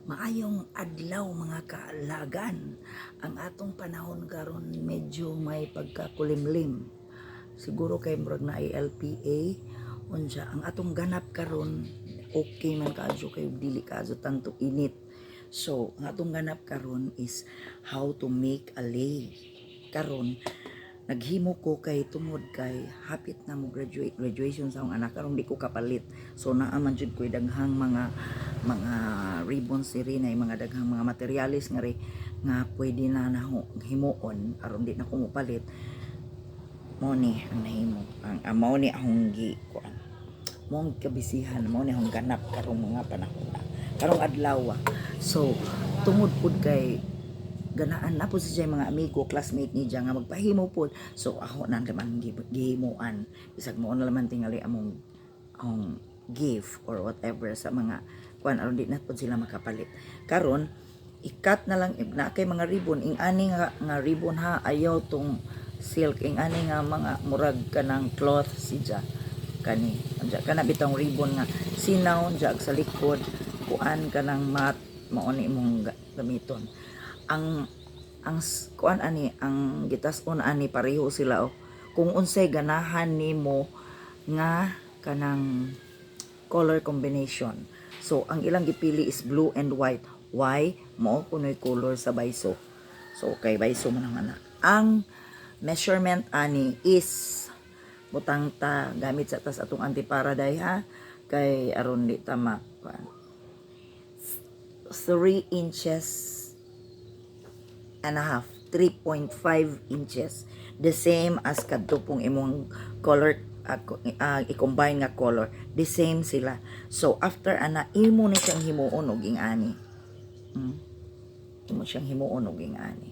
Maayong adlaw mga kaalagan. Ang atong panahon karon medyo may pagkakulimlim. Siguro kay murag na ay LPA unsa ang atong ganap karon okay man kaadyo kay dili kaadyo tanto init. So, ang atong ganap karon is how to make a lei. Karon naghimo ko kay tungod kay hapit na mo graduation sa akong anak karon di ko kapalit, so naaman jud ko daghang mga ribbons diri na mga daghang mga materialis nga pwede na himuon aron di na ko mopalit. Mo ni ang nahimo ang mao ni akong gi kuan mo ang kabisihan mo ni akong ganap karong mga panahon karong adlaw. So tungod pud kay ganaan na po siya mga amigo, classmate ni nga magpahimo po. So ako na naman gihimuan. Bisag mo na naman tingali among gift or whatever sa mga kuan aron di na po sila makapalit. Karon ikat na lang na kay mga ribbon ing ani nga ribbon ha, ayaw tong silk ing ani nga mga murag kanang cloth siya kani. Anja kana bitang ribbon nga sinaw jag sa likod kuan kanang mat mao ni imong gamiton. Ang kuan ani ang gitas-on ani pareho sila kung unsay ganahan nimo nga kanang color combination. So ang ilang gipili is blue and white. Why? Mao kunoy color sa bayso. So kay bayso man ang anak. Ang measurement ani is butang ta gamit sa tas atong anti-paraday ha kay aron di tama 3 inches and a half, 3.5 inches, the same as kadto pong imong color i-combine nga color, the same sila. So after ana imo ni siyang himuon og ingani. Imo siyang himuon og ingani.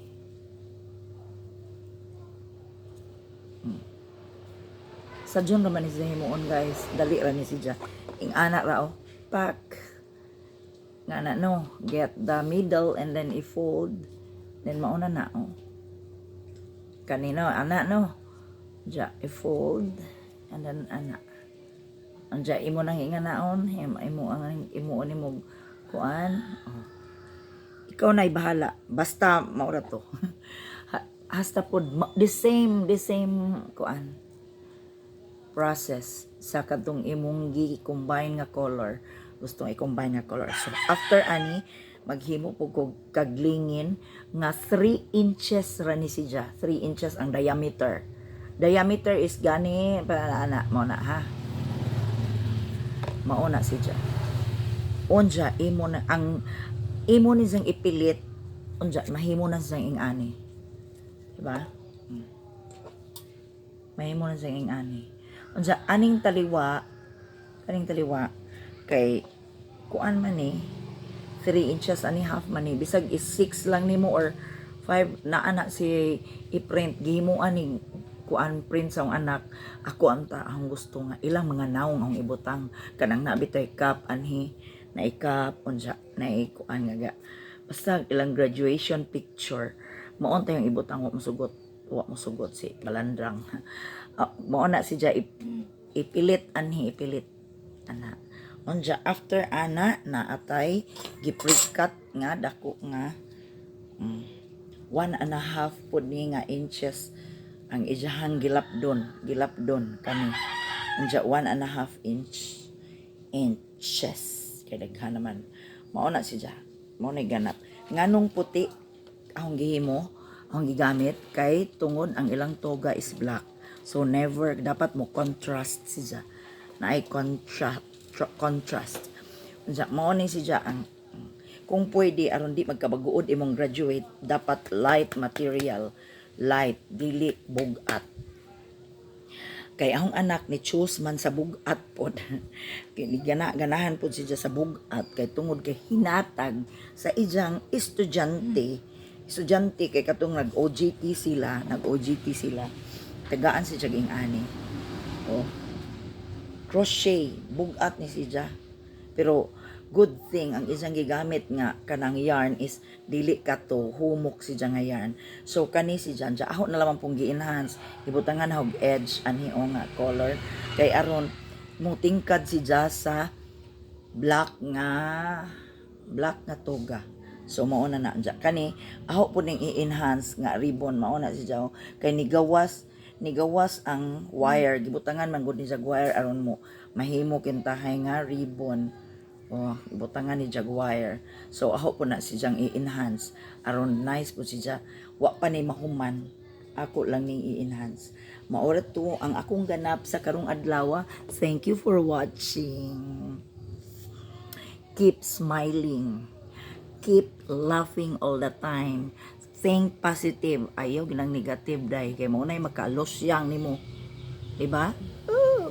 Sa John naman ni siya himuon guys, dali ra ni siya. Ing ana ra pack. Nga no, get the middle and then i-fold. Then mauna na kanino ana no ja i-fold and then ana anja imo nang inganaon imo ang imo mo kuan ikaw na bahala basta maura to hasta pod the same kuan process sa kadtong imong gi-combine nga color gustong i-combine nga color. So after ani maghimo po kog kaglingin nga 3 inches ra ni siya. 3 inches ang diameter. Diameter is gani para ana mo na ha. Mauna siya. Unja imo na ang imo ni sang ipilit unja mahimo na sang ingani. Diba? Mahimo na sang ingani. Unja aning taliwa kay kuan man ni 3 inches and a half man ni bisag is 6 lang nimo or 5 na anak si i-print gihimo ani kuan print sa anak ako anta ang gusto nga ilang mga naong ang ibutang kanang nabitay cup anhi na ikap unsa na kuan nga basta ilang graduation picture mao yung ibutang wa mosugot si balandrang mao na siya ipilit ana unja after ana na atay giprecut nga dako nga 1.5 pud ni nga inches ang ijahang gilapdon kani unja 1.5 inches kay daghan naman mao na siya mao na ganap nganong puti akong gihimo akong gigamit kay tungod ang ilang toga is black, so never dapat mo contrast siya na ay contrast. Mao ni siya ang kung pwede aron di magkabaguod imong graduate dapat light material, light dili bugat. Kay akong anak ni choose man sa bugat pod. Kay ganahan pod siya sa bugat kay tungod kay hinatag sa ijang estudyante kay katong nag-OJT sila, tagaan si jaging ani. Crochet bugat ni siya pero good thing ang isang gigamit nga kanang yarn is dili kato humok siya nga yarn, so kani siya ako na lamang pong gi-enhance ibutangan og edge anhi nga color kay aron mo tingkad siya sa black nga black nga toga. So mao na dya kani aho po ning i-enhance nga ribbon mao na siya kay nigawas ang wire gibutangan man gud ni jag wire aron mo mahimo kintahay nga ribbon. Gibutangan ni jag wire. So aho po na siyang i-enhance aron nice po siya wa pa ni mahuman. Ako lang ning i-enhance. Maura to ang akong ganap sa karong adlaw. Thank you for watching. Keep smiling. Keep laughing all the time. Think positive. Ayaw ginang negative dai kay mo nay maka-losyang nimo. Diba?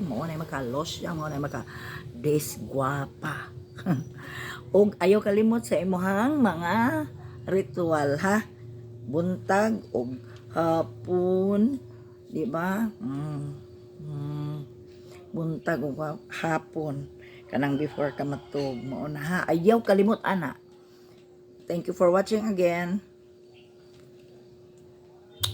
Mo nay maka-losyang, mo nay maka desguapa. Og ayaw kalimot sa imong mga ritual ha. Buntag og hapon, di ba? Buntag og hapon kanang before ka matug mo na ha. Ayaw kalimot ana. Thank you for watching again.